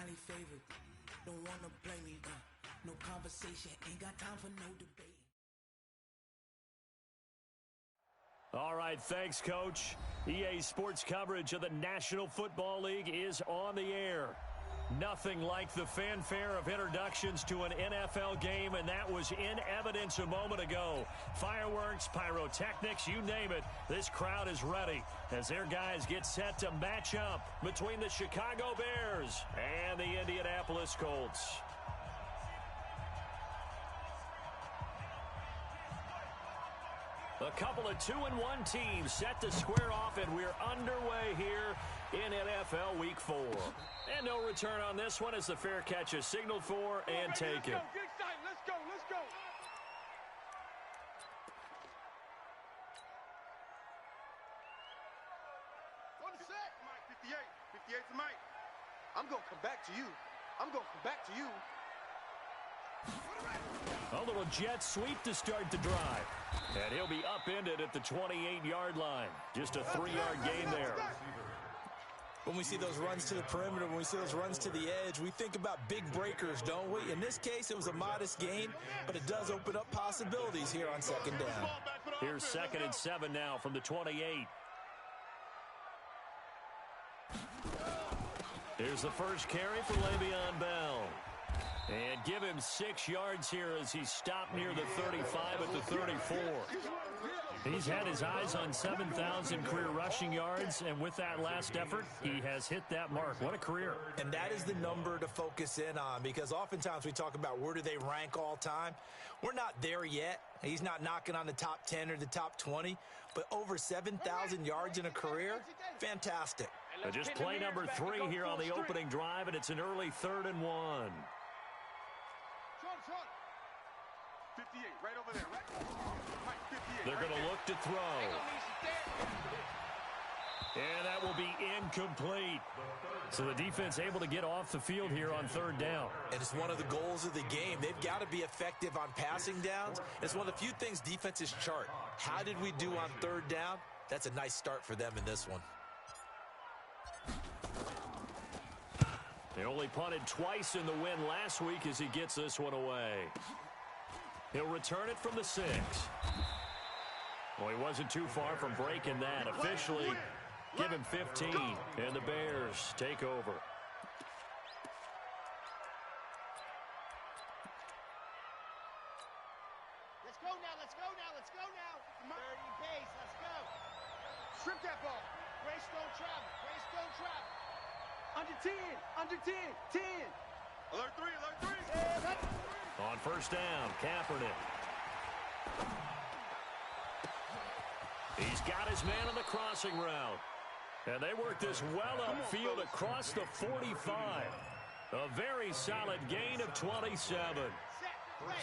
highly favored. Don't wanna play me, no conversation, ain't got time for no debate. All right, thanks, Coach. EA Sports coverage of the National Football League is on the air. Nothing like the fanfare of introductions to an NFL game, and that was in evidence a moment ago. Fireworks, pyrotechnics, you name it. This crowd is ready as their guys get set to match up between the Chicago Bears and the Indianapolis Colts. A couple of 2-1 teams set to square off, and we're underway here in NFL Week 4. And no return on this one as the fair catch is signaled for and taken. Let's go. On the set. Mike, 58. 58 to Mike. I'm going to come back to you. A little jet sweep to start the drive. And he'll be upended at the 28-yard line. Just a 3-yard gain there. When we see those runs to the perimeter, when we see those runs to the edge, we think about big breakers, don't we? In this case, it was a modest gain, but it does open up possibilities here on second down. Here's 2nd and 7 now from the 28. Here's the first carry for Le'Veon Bell. And give him 6 yards here as he stopped near the 35 at the 34. He's had his eyes on 7,000 career rushing yards, and with that last effort, he has hit that mark. What a career. And that is the number to focus in on, because oftentimes we talk about where do they rank all time. We're not there yet. He's not knocking on the top 10 or the top 20, but over 7,000 yards in a career, fantastic. But just play number 3 here on the opening drive, and it's an early 3rd and 1. 58, right over there, right? Mike, 58. They're going to look to throw. And that will be incomplete. So the defense able to get off the field here on 3rd down. And it's one of the goals of the game. They've got to be effective on passing downs. It's one of the few things defenses chart. How did we do on 3rd down? That's a nice start for them in this one. They only punted twice in the win last week as he gets this one away. He'll return it from the 6. Well, he wasn't too far from breaking that. Officially, give him 15, and the Bears take over. Let's go now. 30 pace, let's go. Strip that ball. Grace don't travel. Under 10. 10. Alert 3. On 1st down, Kaepernick. He's got his man on the crossing route. And they work this well upfield across the 45. A very solid gain of 27.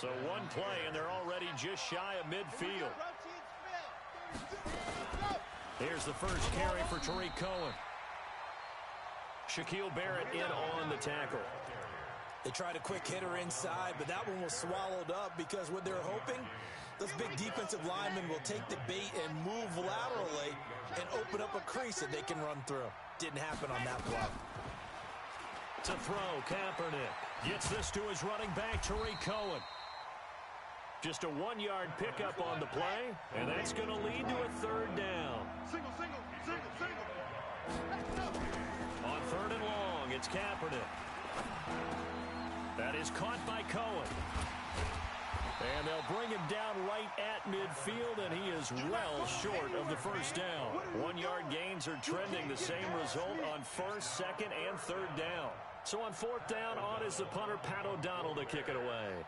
So one play, and they're already just shy of midfield. Here's the first carry for Tariq Cohen. Shaquille Barrett in on the tackle. They tried a quick hitter inside, but that one was swallowed up because what they're hoping, those big defensive linemen will take the bait and move laterally and open up a crease that they can run through. Didn't happen on that block. To throw, Kaepernick gets this to his running back, Tariq Cohen. Just a 1-yard pickup on the play, and that's going to lead to a 3rd down. Single. On 3rd and long, it's Kaepernick. That is caught by Cohen. And they'll bring him down right at midfield, and he is well short of the 1st down. 1-yard gains are trending the same result on 1st, 2nd, and 3rd down. So on 4th down, on is the punter, Pat O'Donnell, to kick it away.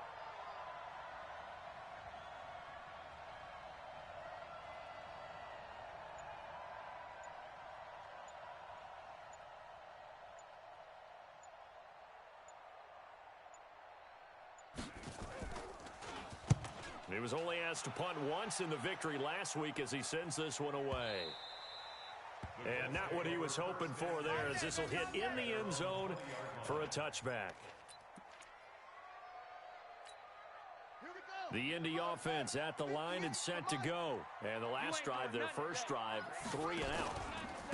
He was only asked to punt once in the victory last week as he sends this one away. And not what he was hoping for there, as this will hit in the end zone for a touchback. The Indy offense at the line and set to go. And the last drive, their first drive, 3 and out.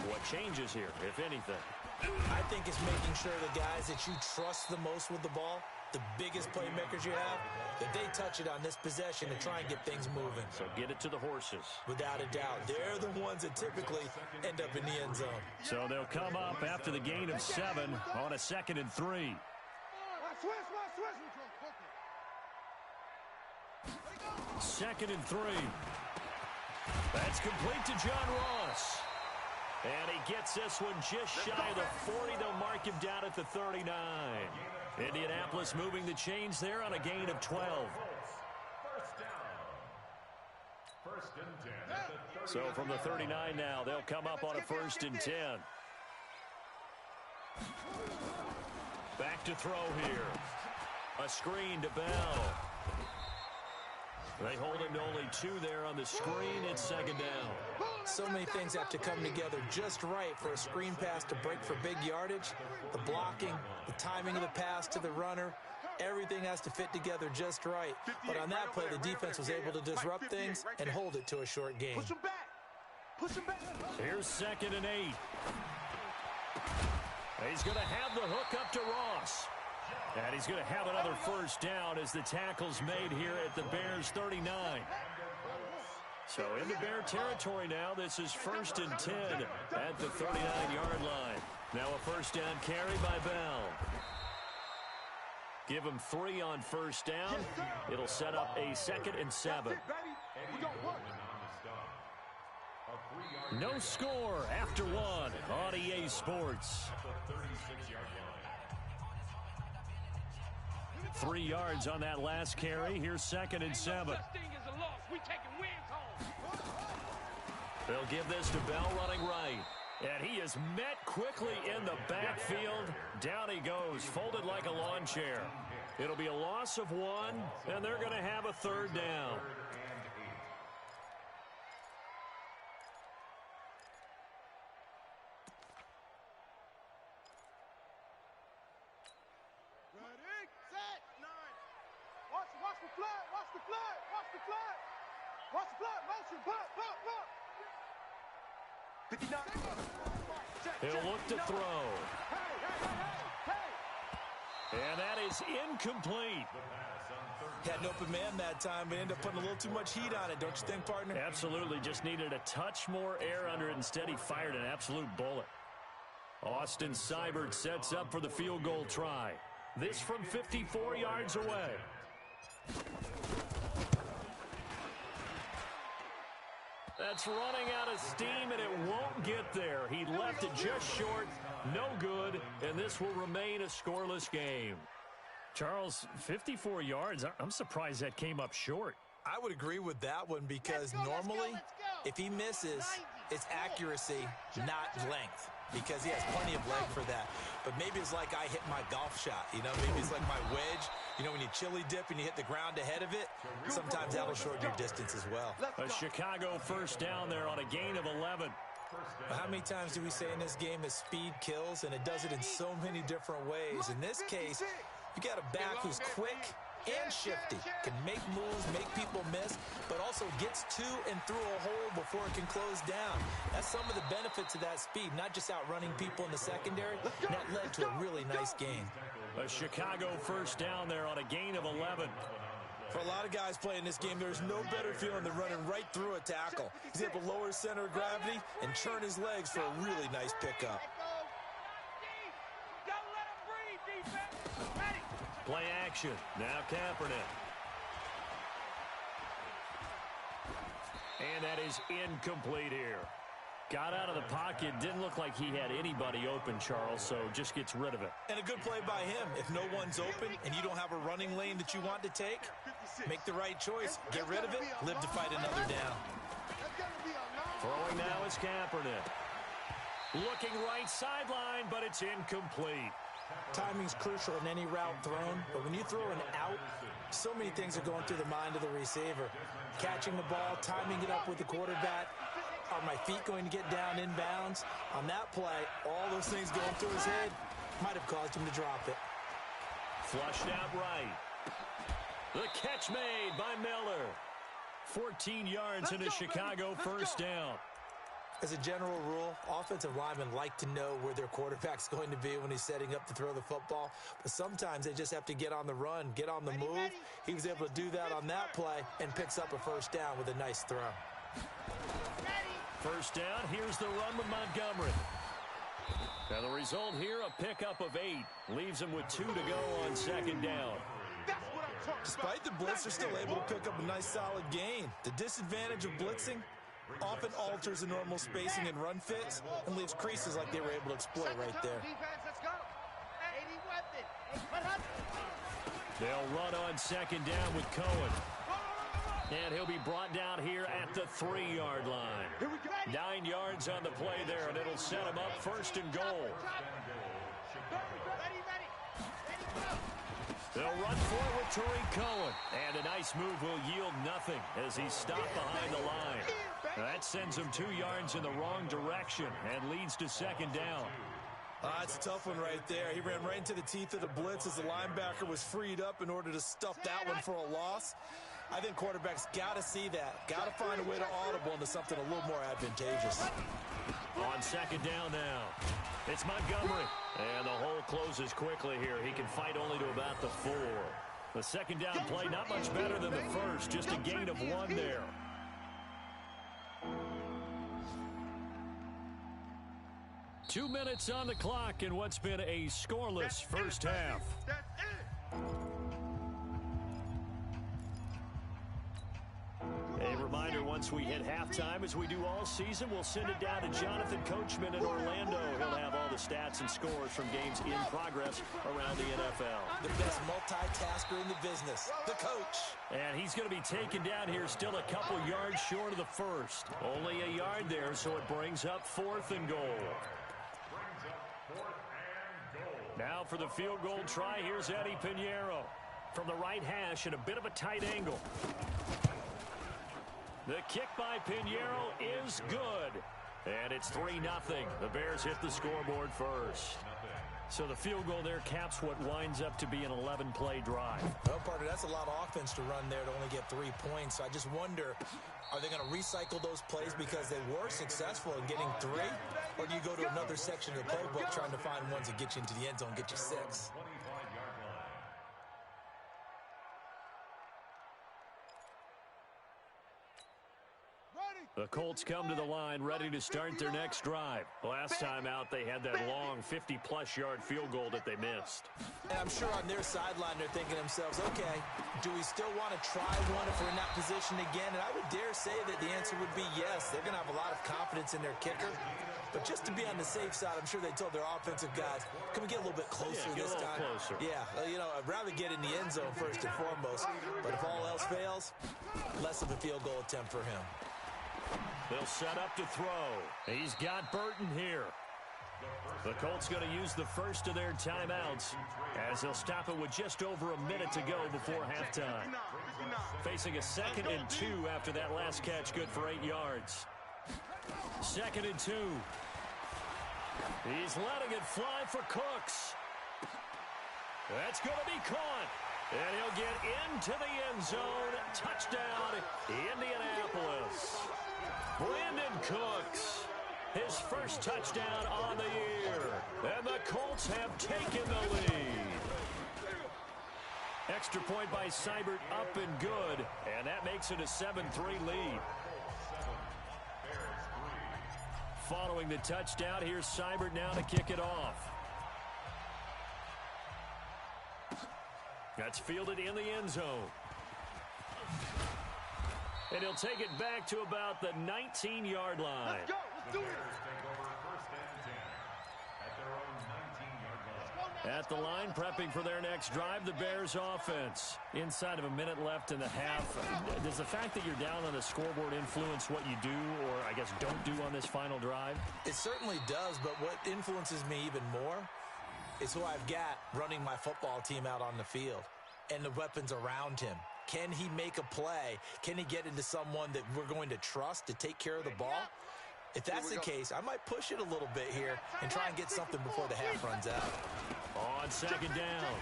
What changes here, if anything? I think it's making sure the guys that you trust the most with the ball, the biggest playmakers you have, that they touch it on this possession to try and get things moving. So get it to the horses. Without a doubt. They're the ones that typically end up in the end zone. So they'll come up after the gain of 7 on a 2nd and 3. Second and 3. That's complete to John Ross. And he gets this one just shy of the 40. They'll mark him down at the 39. Indianapolis moving the chains there on a gain of 12. So from the 39 now, they'll come up on a 1st and 10. Back to throw here. A screen to Bell. They hold him to only 2 there on the screen. It's 2nd down. So many things have to come together just right for a screen pass to break for big yardage. The blocking, the timing of the pass to the runner, everything has to fit together just right. But on that play, the defense was able to disrupt things and hold it to a short game. Push him back. Push him back. Here's 2nd and 8. He's going to have the hook up to Ross. And he's going to have another 1st down as the tackle's made here at the Bears 39. So into Bear territory now. This is 1st and 10 at the 39-yard line. Now a 1st down carry by Bell. Give him 3 on 1st down. It'll set up a 2nd and 7. No score after 1 on EA Sports. 3 yards on that last carry. Here's 2nd and 7. They'll give this to Bell running right. And he is met quickly in the backfield. Down he goes, folded like a lawn chair. It'll be a loss of 1, and they're going to have a 3rd down. He'll look to throw. And that is incomplete. Had an open man that time, but ended up putting a little too much heat on it, don't you think, partner? Absolutely. Just needed a touch more air under it. Instead, he fired an absolute bullet. Austin Seibert sets up for the field goal try. This from 54 yards away. That's running out of steam, and it won't get there. He left it just short. No good, and this will remain a scoreless game. Charles, 54 yards. I'm surprised that came up short. I would agree with that one because normally, if he misses, it's accuracy, not length, because he has plenty of leg for that. But maybe it's like I hit my golf shot, you know? Maybe it's like my wedge. You know, when you chili dip and you hit the ground ahead of it, sometimes that'll shorten your distance as well. A Chicago 1st down there on a gain of 11. How many times do we say in this game that speed kills, and it does it in so many different ways? In this case, you got a back who's quick and shifty, can make moves, make people miss, but also gets to and through a hole before it can close down. That's some of the benefits of that speed, not just outrunning people in the secondary, and that led to a really nice game. A Chicago 1st down there on a gain of 11. For a lot of guys playing this game, there's no better feeling than running right through a tackle. He's able to lower his center of gravity and churn his legs for a really nice pickup. Play action. Now Kaepernick. And that is incomplete here. Got out of the pocket. Didn't look like he had anybody open, Charles, so just gets rid of it. And a good play by him. If no one's open and you don't have a running lane that you want to take, make the right choice. Get rid of it. Live to fight another down. Throwing now is Kaepernick. Looking right sideline, but it's incomplete. Timing's crucial in any route thrown, but when you throw an out, so many things are going through the mind of the receiver. Catching the ball, timing it up with the quarterback. Are my feet going to get down inbounds? On that play, all those things going through his head might have caused him to drop it. Flushed out right. The catch made by Miller. 14 yards into Chicago 1st down. As a general rule, offensive linemen like to know where their quarterback's going to be when he's setting up to throw the football. But sometimes they just have to get on the run, get on the move. He was able to do that on that play and picks up a first down with a nice throw. First down, here's the run with Montgomery. And the result here, a pickup of 8. Leaves him with 2 to go on second down. Despite the blitz, they're still able to pick up a nice solid gain. The disadvantage of blitzing often alters the normal spacing and run fits and leaves creases like they were able to exploit right there. They'll run on second down with Cohen. And he'll be brought down here at the 3-yard line. 9 yards on the play there, and it'll set him up first and goal. They'll run forward Tariq Cohen. And a nice move will yield nothing as he's stopped behind the line. That sends him 2 yards in the wrong direction and leads to second down. It's a tough one right there. He ran right into the teeth of the blitz as the linebacker was freed up in order to stuff that one for a loss. I think quarterbacks got to see that. Got to find a way to audible into something a little more advantageous. On second down now, it's Montgomery. And the hole closes quickly here. He can fight only to about the 4. The second down play not much better than the first. Just a gain of 1 there. Two minutes on the clock in what's been a scoreless first half. A reminder, once we hit halftime, as we do all season, we'll send it down to Jonathan Coachman in Orlando. He'll have all the stats and scores from games in progress around the NFL. The best multitasker in the business, the coach. And he's going to be taken down here still a couple yards short of the first. Only a yard there, so it brings up 4th and goal. Now for the field goal try, here's Eddie Pinheiro. From the right hash at a bit of a tight angle. The kick by Pinheiro is good. And it's 3-0. The Bears hit the scoreboard first. So the field goal there caps what winds up to be an 11-play drive. Well, partner, that's a lot of offense to run there to only get 3 points. So I just wonder, are they going to recycle those plays because they were successful in getting 3? Or do you go to another section of the playbook trying to find ones that get you into the end zone, get you 6? The Colts come to the line ready to start their next drive. Last time out, they had that long 50-plus yard field goal that they missed. And I'm sure on their sideline, they're thinking to themselves, okay, do we still want to try one if we're in that position again? And I would dare say that the answer would be yes. They're going to have a lot of confidence in their kicker. But just to be on the safe side, I'm sure they told their offensive guys, can we get a little bit closer this time? Closer. Yeah, you know, I'd rather get in the end zone first and foremost. But if all else fails, less of a field goal attempt for him. They'll set up to throw. He's got Burton here. The Colts going to use the first of their timeouts as they'll stop it with just over a minute to go before halftime. Facing a 2nd and 2 after that last catch, good for 8 yards. 2nd and 2. He's letting it fly for Cooks. That's going to be caught. And he'll get into the end zone. Touchdown, Indianapolis. Brandon Cooks, his first touchdown on the year. And the Colts have taken the lead. Extra point by Seibert, up and good. And that makes it a 7-3 lead. Following the touchdown, here's Seibert now to kick it off. That's fielded in the end zone. And he'll take it back to about the 19-yard line. Let's go. Let's do it. At the line, prepping for their next drive, the Bears offense. Inside of a minute left in the half. Does the fact that you're down on the scoreboard influence what you do or, I guess, don't do on this final drive? It certainly does, but what influences me even more is who I've got running my football team out on the field and the weapons around him. Can he make a play? Can he get into someone that we're going to trust to take care of the ball? If that's the case, I might push it a little bit here and try and get something before the half runs out. On second down,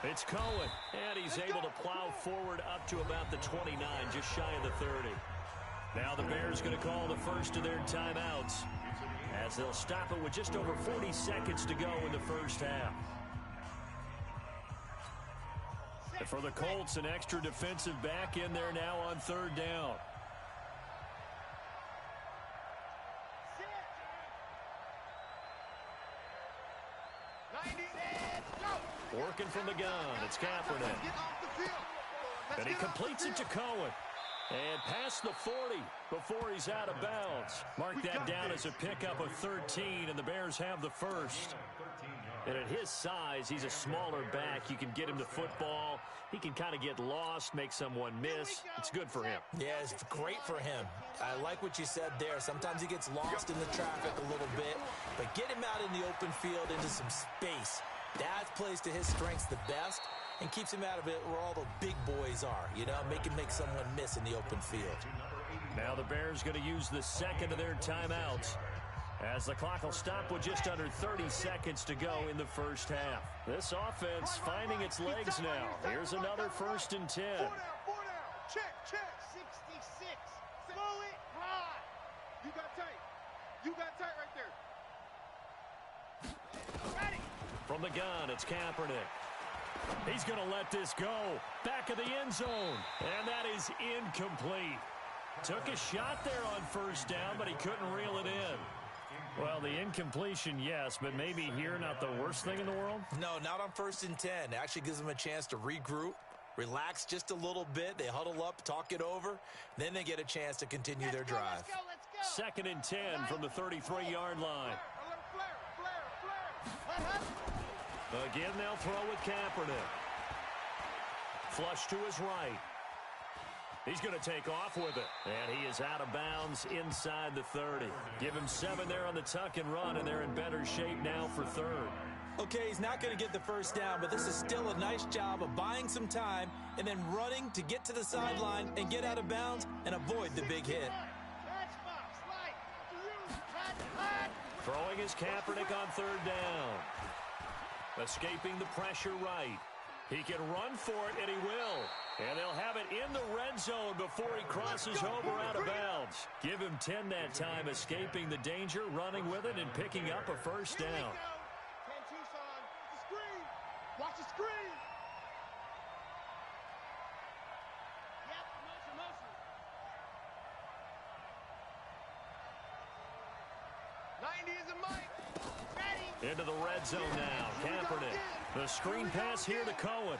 it's Cohen, and he's able to plow forward up to about the 29, just shy of the 30. Now the Bears going to call the first of their timeouts as they'll stop it with just over 40 seconds to go in the first half. And for the Colts, an extra defensive back in there now on third down. Working from the gun, it's Kaepernick. And he completes it to Cohen. And past the 40 before he's out of bounds. Mark that down as a pickup of 13, and the Bears have the first. And at his size, he's a smaller back. You can get him to football. He can kind of get lost, make someone miss. It's good for him. Yeah, it's great for him. I like what you said there. Sometimes he gets lost in the traffic a little bit, but get him out in the open field into some space. That plays to his strengths the best and keeps him out of it where all the big boys are, you know, make someone miss in the open field. Now the Bears going to use the second of their timeouts as the clock will stop with just under 30 seconds to go in the first half. This offense finding its legs now. Here's another 1st and 10. 4 down. Check. 66. Fully high. You got tight. You got tight right there. Ready. From the gun, it's Kaepernick. He's going to let this go. Back of the end zone. And that is incomplete. Took a shot there on first down, but he couldn't reel it in. Well, the incompletion, yes, but maybe here not the worst thing in the world? No, not on 1st and 10. It actually gives them a chance to regroup, relax just a little bit. They huddle up, talk it over. Then they get a chance to continue their drive. Let's go. 2nd and 10 from the 33-yard line. Again, they'll throw with Kaepernick. Flush to his right. He's going to take off with it. And he is out of bounds inside the 30. Give him 7 there on the tuck and run, and they're in better shape now for third. Okay, he's not going to get the first down, but this is still a nice job of buying some time and then running to get to the sideline and get out of bounds and avoid the big hit. Throwing his Kaepernick on third down. Escaping the pressure right. He can run for it, and he will. And they'll have it in the red zone before he crosses over out of bounds. Give him 10 that time, escaping the danger, running with it, and picking up a first down. 10 Tucson. The screen. Watch the screen. Yep, motion. 90 is a mic. Ready. Into the red zone now. Kaepernick. The screen pass here to Cohen.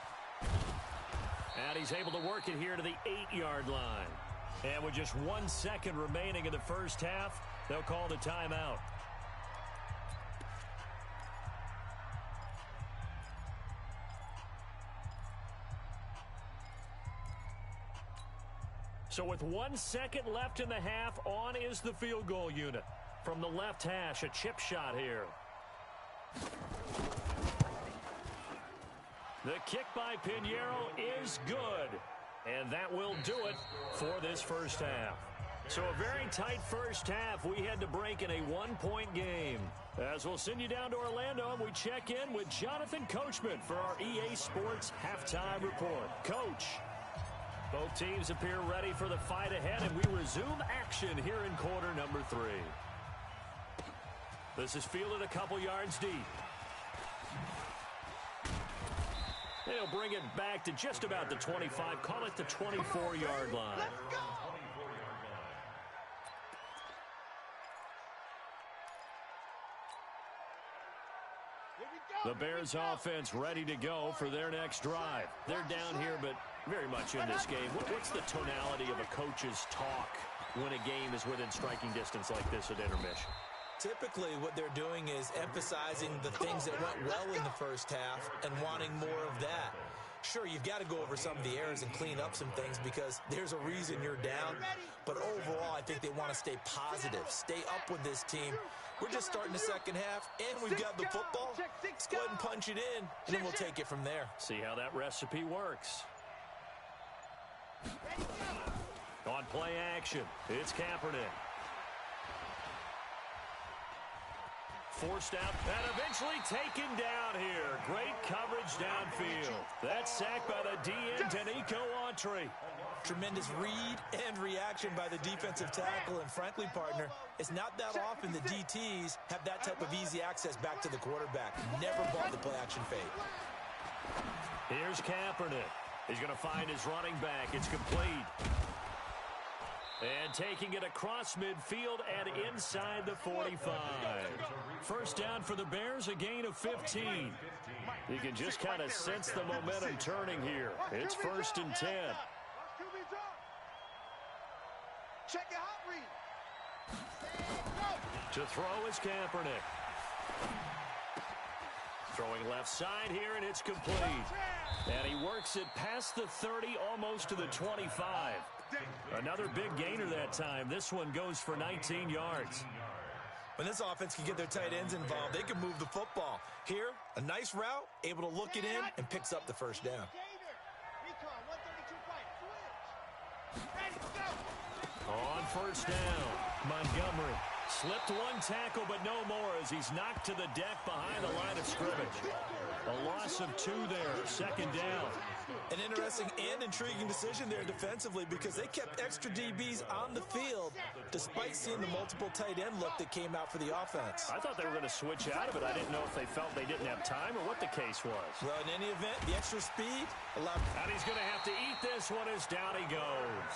And he's able to work it here to the 8-yard line. And with just 1 second remaining in the first half, they'll call the timeout. So with 1 second left in the half, on is the field goal unit. From the left hash, a chip shot here. The kick by Pinheiro is good. And that will do it for this first half. So a very tight first half. We had to break in a 1-point game. As we'll send you down to Orlando, and we check in with Jonathan Coachman for our EA Sports Halftime Report. Coach, both teams appear ready for the fight ahead, and we resume action here in quarter number 3. This is fielded a couple yards deep. They'll bring it back to just about the 25, call it the 24-yard line. Let's go. Here we go. The Bears offense ready to go for their next drive. They're down here, but very much in this game. What's the tonality of a coach's talk when a game is within striking distance like this at intermission? Typically, what they're doing is emphasizing the things that went well in the first half and wanting more of that. Sure, you've got to go over some of the errors and clean up some things because there's a reason you're down. But overall, I think they want to stay positive, stay up with this team. We're just starting the second half, and we've got the football. Let's go ahead and punch it in, and then we'll take it from there. See how that recipe works. On play action, it's Kaepernick. Forced out and eventually taken down here. Great coverage downfield. That sack by the D-end, Danico on country. Tremendous read and reaction by the defensive tackle. And frankly, partner, it's not that often the DTs have that type of easy access back to the quarterback. Never bought the play-action fade. Here's Kaepernick. He's going to find his running back. It's complete. And taking it across midfield and inside the 45. First down for the Bears, a gain of 15. You can just kind of sense the momentum turning here. It's 1st and 10. Check your hot read. To throw is Kaepernick. Throwing left side here, and it's complete. And he works it past the 30, almost to the 25. Another big gainer that time. This one goes for 19 yards. When this offense can get their tight ends involved, they can move the football. Here, a nice route, able to look it in, and picks up the first down. On first down, Montgomery slipped one tackle, but no more as he's knocked to the deck behind the line of scrimmage. A loss of 2 there, 2nd down. An interesting and intriguing decision there defensively because they kept extra DBs on the field despite seeing the multiple tight end look that came out for the offense. I thought they were going to switch out of it. I didn't know if they felt they didn't have time or what the case was. Well, in any event, the extra speed allowed... And he's going to have to eat this one as down he goes.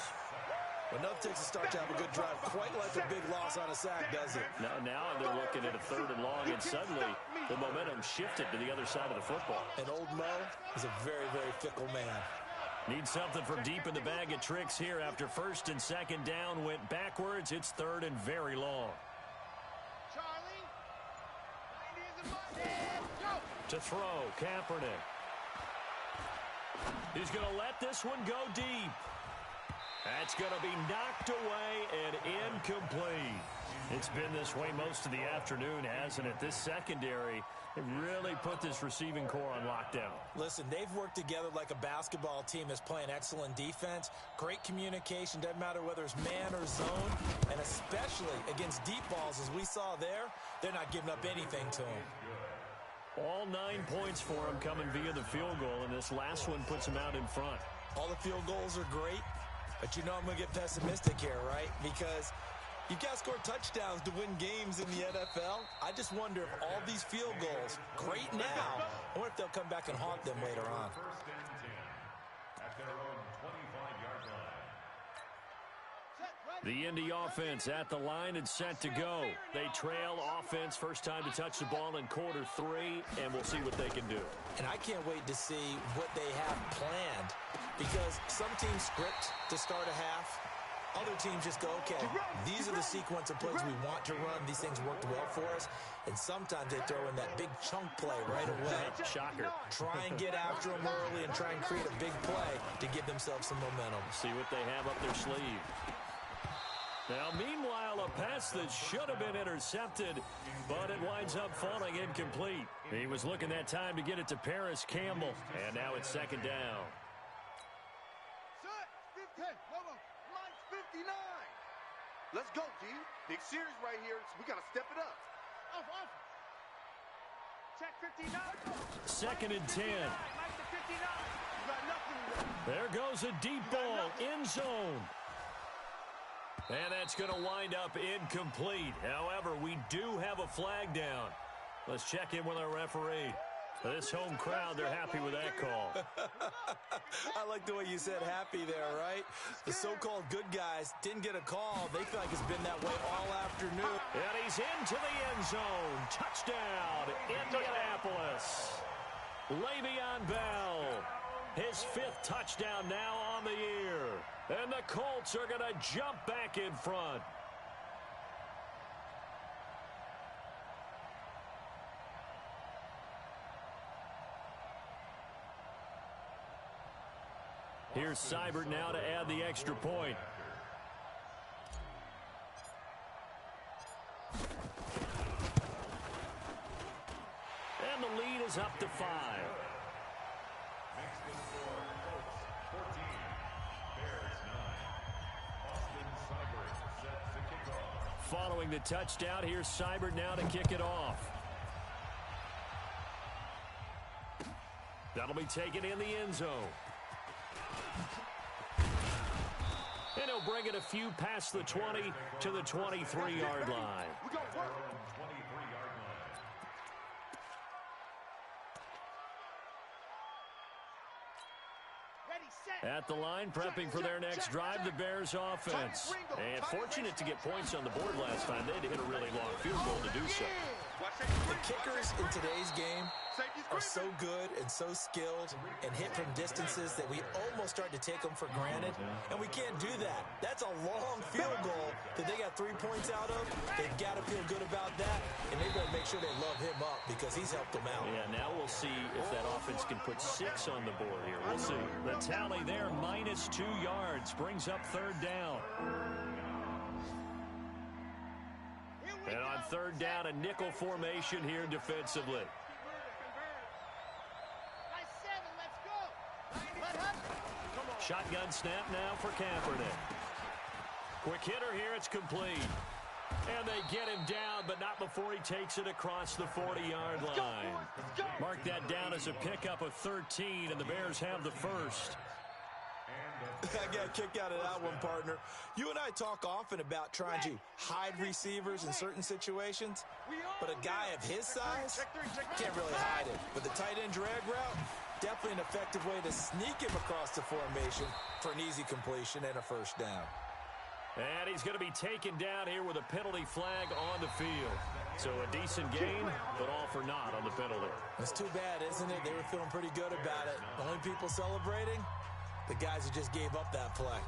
Well, enough takes a start to have a good drive. Quite like a big loss on a sack, does it? Now they're looking at a 3rd and long, and suddenly the momentum shifted to the other side of the football. And old Mo is a very, very fickle man. Need something from deep in the bag of tricks here after 1st and 2nd down went backwards. It's 3rd and very long. To throw, Kaepernick. He's going to let this one go deep. That's going to be knocked away and incomplete. It's been this way most of the afternoon, hasn't it? This secondary really put this receiving core on lockdown. Listen, they've worked together like a basketball team that's playing excellent defense. Great communication, doesn't matter whether it's man or zone. And especially against deep balls, as we saw there, they're not giving up anything to them. All 9 points for them coming via the field goal, and this last one puts them out in front. All the field goals are great. But you know I'm going to get pessimistic here, right? Because you've got to score touchdowns to win games in the NFL. I just wonder if all these field goals, great now, I wonder if they'll come back and haunt them later on. The Indy offense at the line and set to go. They trail offense, first time to touch the ball in quarter 3, and we'll see what they can do. And I can't wait to see what they have planned because some teams script to start a half. Other teams just go, okay, these are the sequence of plays we want to run. These things worked well for us. And sometimes they throw in that big chunk play right away. Shocker. Try and get after them early and try and create a big play to give themselves some momentum. See what they have up their sleeve. Now, meanwhile, a pass that should have been intercepted, but it winds up falling incomplete. He was looking that time to get it to Paris Campbell, and now it's 2nd down. Mine's 59. Let's go, D. Big series right here. So we got to step it up. Off. Check 59. 2nd and 10. Mike to 59. You got nothing. There goes a deep ball, end zone. And that's going to wind up incomplete. However, we do have a flag down. Let's check in with our referee. This home crowd, they're happy with that call. I like the way you said happy there, right? The so-called good guys didn't get a call. They feel like it's been that way all afternoon. And he's into the end zone. Touchdown, Indianapolis. Le'Veon Bell. His 5th touchdown now on the year. And the Colts are going to jump back in front. Here's Seibert now to add the extra point. And the lead is up to 5. Following the touchdown, here's Seibert now to kick it off. That'll be taken in the end zone. a few past the 20 to the 23-yard line. We go work. At the line, prepping for their next drive, the Bears offense. And fortunate to get points on the board last time. They had to hit a really long field goal to do so. The kickers in today's game are so good and so skilled and hit from distances that we almost start to take them for granted, and we can't do that. That's a long field goal that they got 3 points out of. They've got to feel good about that, and they better make sure they love him up because he's helped them out. Yeah, now we'll see if that offense can put 6 on the board here. We'll see. The tally there, -2 yards, brings up third down. And on third down, a nickel formation here defensively. Shotgun snap now for Kaepernick. Quick hitter here, it's complete. And they get him down, but not before he takes it across the 40-yard line. Mark that down as a pickup of 13, and the Bears have the first. I got a kick out of that one, partner. You and I talk often about trying to hide receivers in certain situations, but a guy of his size can't really hide it. But the tight end drag route, definitely an effective way to sneak him across the formation for an easy completion and a first down. And he's going to be taken down here with a penalty flag on the field. So a decent gain, but all for naught on the penalty. It's too bad, isn't it? They were feeling pretty good about it. The only people celebrating, the guys who just gave up that play.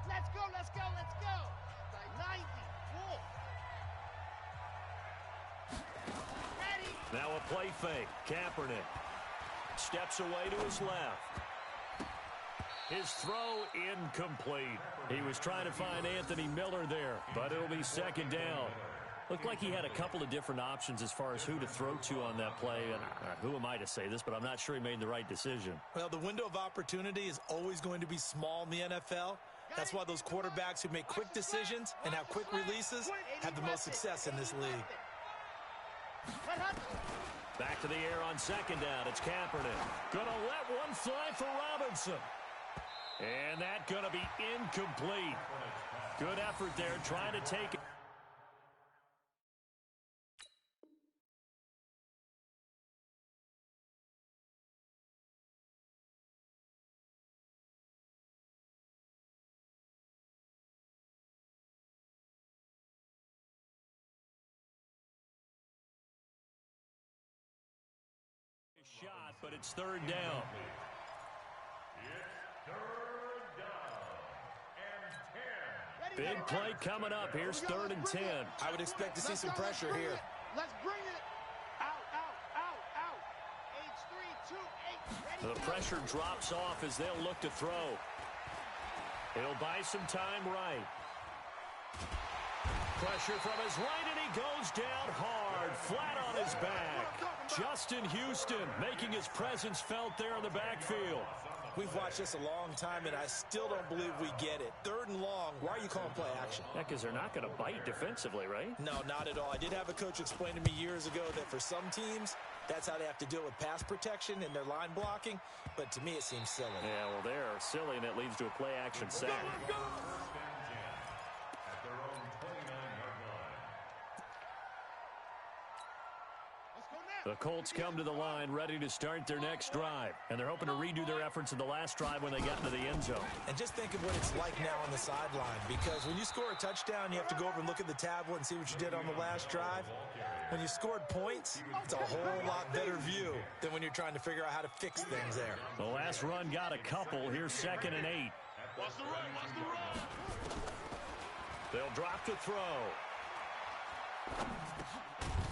Let's go, let's go, let's go. 90, Wolf. Ready. Now a play fake. Kaepernick steps away to his left. His throw incomplete. He was trying to find Anthony Miller there, but it'll be second down. Looked like he had a couple of different options as far as who to throw to on that play. And who am I to say this, but I'm not sure he made the right decision. Well, the window of opportunity is always going to be small in the NFL. That's why those quarterbacks who make quick decisions and have quick releases have the most success in this league. Back to the air on second down. It's Kaepernick. Gonna let one fly for Robinson. And that gonna be incomplete. Good effort there trying to take it. Shot, but it's third down. Big play coming up. Here's 3rd and 10. I would expect to see some pressure here. Let's bring it. Out. H328. Ready. The pressure drops off as they'll look to throw. He'll buy some time right. Pressure from his right, and he goes down hard, flat on his back. Justin Houston making his presence felt there in the backfield. We've watched this a long time, and I still don't believe we get it. 3rd and long, why are you calling play action? Yeah, because they're not going to bite defensively, right? No, not at all. I did have a coach explain to me years ago that for some teams, that's how they have to deal with pass protection and their line blocking, but to me it seems silly. Yeah, well, they're silly, and it leads to a play action sack. The Colts come to the line ready to start their next drive, and they're hoping to redo their efforts in the last drive when they got into the end zone. And just think of what it's like now on the sideline, because when you score a touchdown, you have to go over and look at the tablet and see what you did on the last drive. When you scored points, it's a whole lot better view than when you're trying to figure out how to fix things there. The last run got a couple. Here's 2nd and 8. Watch the run. They'll drop to throw.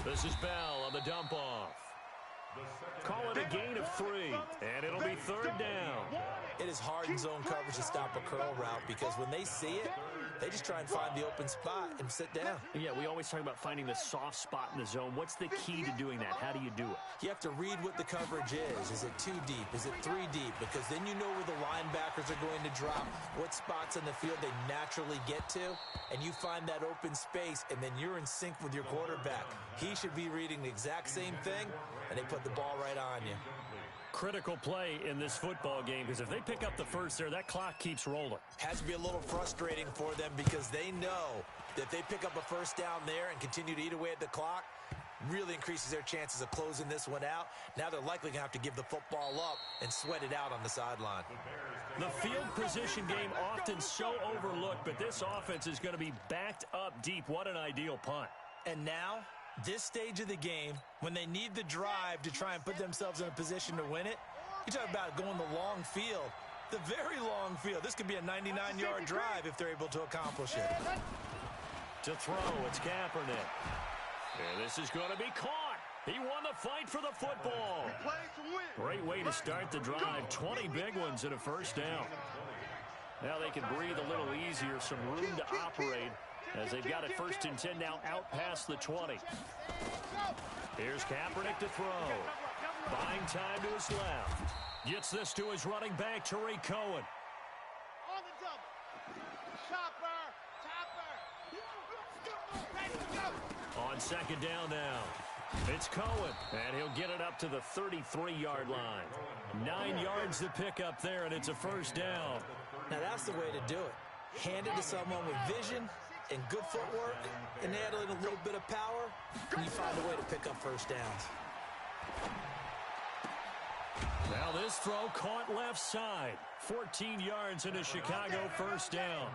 This is Bell on the dump off. Call it a gain of 3, and it'll be 3rd down. It is hard in zone coverage to stop a curl route because when they see it, They just try and find the open spot and sit down. Yeah, we always talk about finding the soft spot in the zone. What's the key to doing that? How do you do it? You have to read what the coverage is. Is it 2 deep? Is it 3 deep? Because then you know where the linebackers are going to drop, what spots on the field they naturally get to, and you find that open space, and then you're in sync with your quarterback. He should be reading the exact same thing, and they put the ball right on you. Critical play in this football game, because if they pick up the first there, that clock keeps rolling. Has to be a little frustrating for them because they know that if they pick up a first down there and continue to eat away at the clock, really increases their chances of closing this one out. Now they're likely going to have to give the football up and sweat it out on the sideline. The field position game often so overlooked, but this offense is going to be backed up deep. What an ideal punt. And now, this stage of the game, when they need the drive to try and put themselves in a position to win it, you talk about going the long field, the very long field. This could be a 99-yard drive if they're able to accomplish it. To throw, it's Kaepernick. And this is going to be caught. He won the fight for the football. Great way to start the drive. 20 big ones and a first down. Now they can breathe a little easier, some room to operate as they've got it 1st and 10 now out past the 20. Here's Kaepernick to throw. Buying time to his left. Gets this to his running back, Tariq Cohen. On the double. Chopper. Ready to go. On 2nd down now. It's Cohen, and he'll get it up to the 33-yard line. 9 yards to pick up there, and it's a first down. Now that's the way to do it. Hand it to someone with vision and good footwork, and add in a little bit of power, and you find a way to pick up first downs. Now this throw caught left side. 14 yards and a Chicago first down.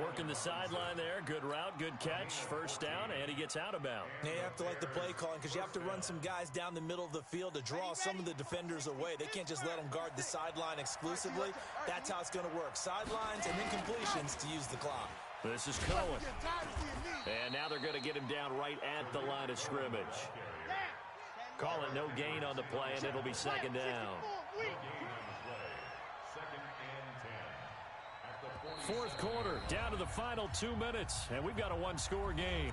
Working the sideline there. Good route, good catch. First down, and he gets out of bounds. Now you have to like the play calling because you have to run some guys down the middle of the field to draw some of the defenders away. They can't just let them guard the sideline exclusively. That's how it's going to work. Sidelines and then completions to use the clock. This is Cohen. And now they're going to get him down right at the line of scrimmage. Call it no gain on the play, and it'll be 2nd down. 4th quarter, down to the final 2 minutes, and we've got a one-score game.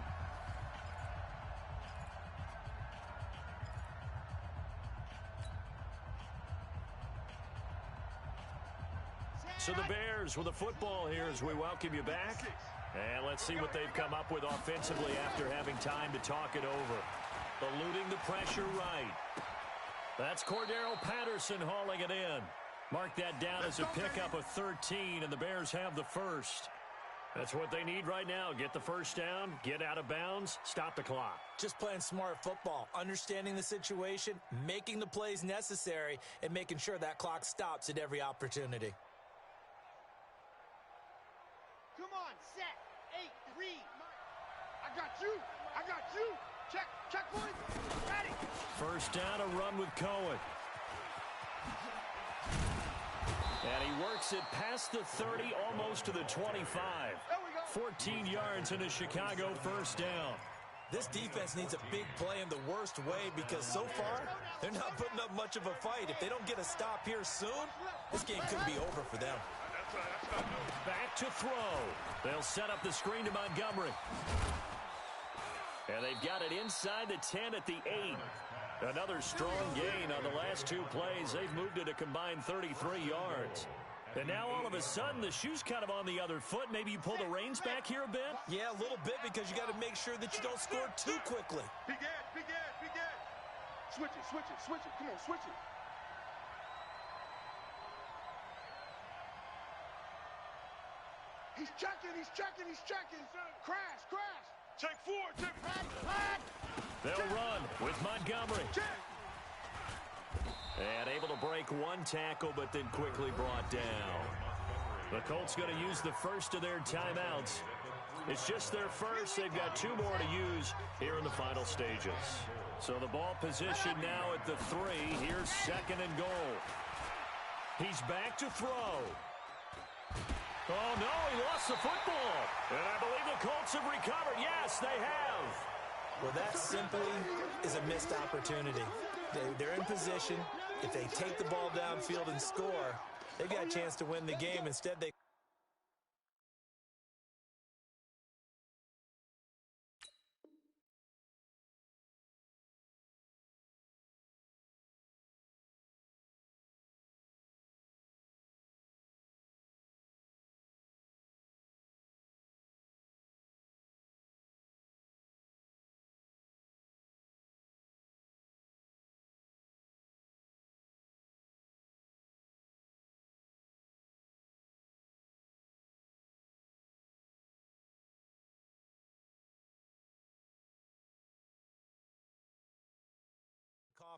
So the Bears with the football here as we welcome you back. And let's see what they've come up with offensively after having time to talk it over. Eluding the pressure right. That's Cordero Patterson hauling it in. Mark that down as a pickup of 13, and the Bears have the first. That's what they need right now. Get the first down, get out of bounds, stop the clock. Just playing smart football, understanding the situation, making the plays necessary, and making sure that clock stops at every opportunity. Come on, set. 8, read. I got you. Check point. Ready. First down, a run with Cohen. And he works it past the 30, almost to the 25. 14 yards and a Chicago first down. This defense needs a big play in the worst way because so far, they're not putting up much of a fight. If they don't get a stop here soon, this game could be over for them. Back to throw. They'll set up the screen to Montgomery. And they've got it inside the 10 at the 8. Another strong gain on the last 2 plays. They've moved it a combined 33 yards. And now all of a sudden the shoe's kind of on the other foot. Maybe you pull the reins back here a bit? Yeah, a little bit because you got to make sure that you don't score too quickly. Big edge. Switch it. Come on, switch it. He's checking. Crash. Check 4. They'll run with Montgomery. And able to break 1 tackle, but then quickly brought down. The Colts going to use the first of their timeouts. It's just their first. They've got 2 more to use here in the final stages. So the ball position now at the 3. Here's 2nd and goal. He's back to throw. Oh, no, he lost the football. And I believe the Colts have recovered. Yes, they have. Well, that simply is a missed opportunity. They're in position. If they take the ball downfield and score, they've got a chance to win the game. Instead, they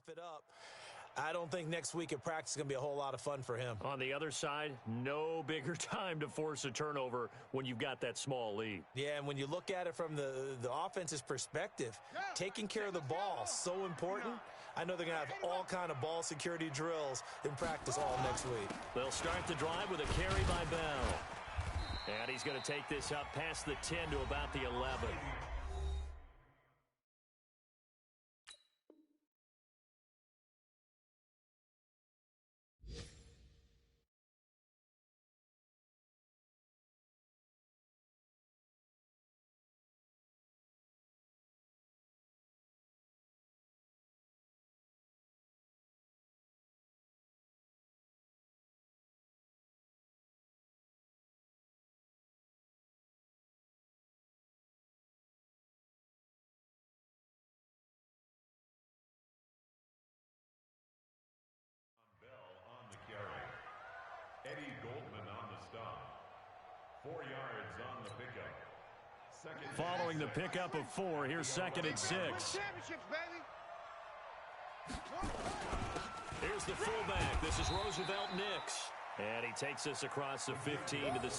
it up. I don't think next week at practice is going to be a whole lot of fun for him. On the other side, no bigger time to force a turnover when you've got that small lead. Yeah, and when you look at it from the offense's perspective, taking care of the ball, so important. I know they're going to have all kind of ball security drills in practice all next week. They'll start the drive with a carry by Bell. And he's going to take this up past the 10 to about the 11. Eddie Goldman on the stop. 4 yards on the pickup. Following the pickup of 4, here's second and 6. Championships, baby. Here's the fullback. This is Roosevelt Nix. And he takes us across the 15 to the...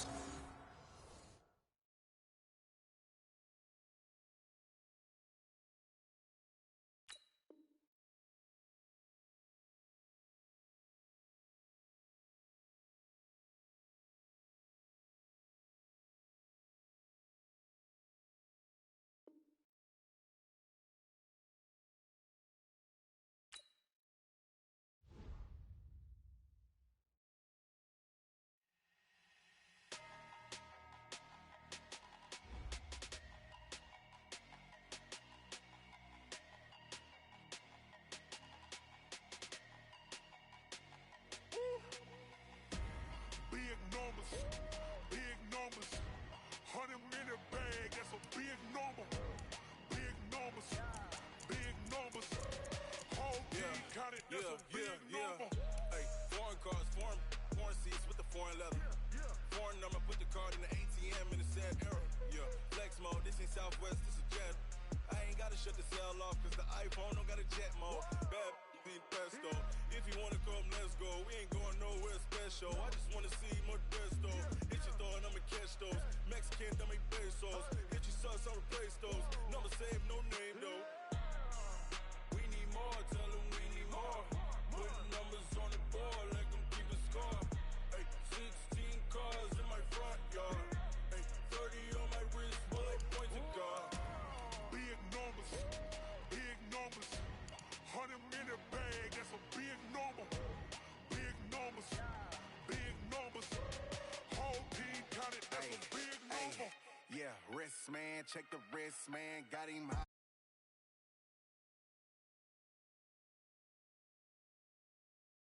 Big numbers, 100 in a bag, that's a big number. Big numbers, whole team counted, that's a big number. Hey, foreign cars, foreign seats with the foreign leather. Foreign number, put the card in the ATM in the sad era. Yeah, flex mode, this ain't Southwest, this is Jet. I ain't gotta shut the cell off, cause the iPhone don't got a jet mode. Bad ain't pesto. If you wanna come, let's go. We ain't going nowhere special. I just wanna see more Modesto. Hit your thought, I'ma catch those. Mexican, dummy pesos. Hit your sauce, I'll replace those. Number save, no name though. We need more, tell them we need more. Putting numbers on the board, like them keep a score. Hey, 16 cars in my front yard. Hey, 30 on my wrist, bullet point to God. Big numbers, 100 in a bag, that's a big number. Big numbers, whole team counted, that's a big number. Yeah, wrist man, check the wrist man, got him high.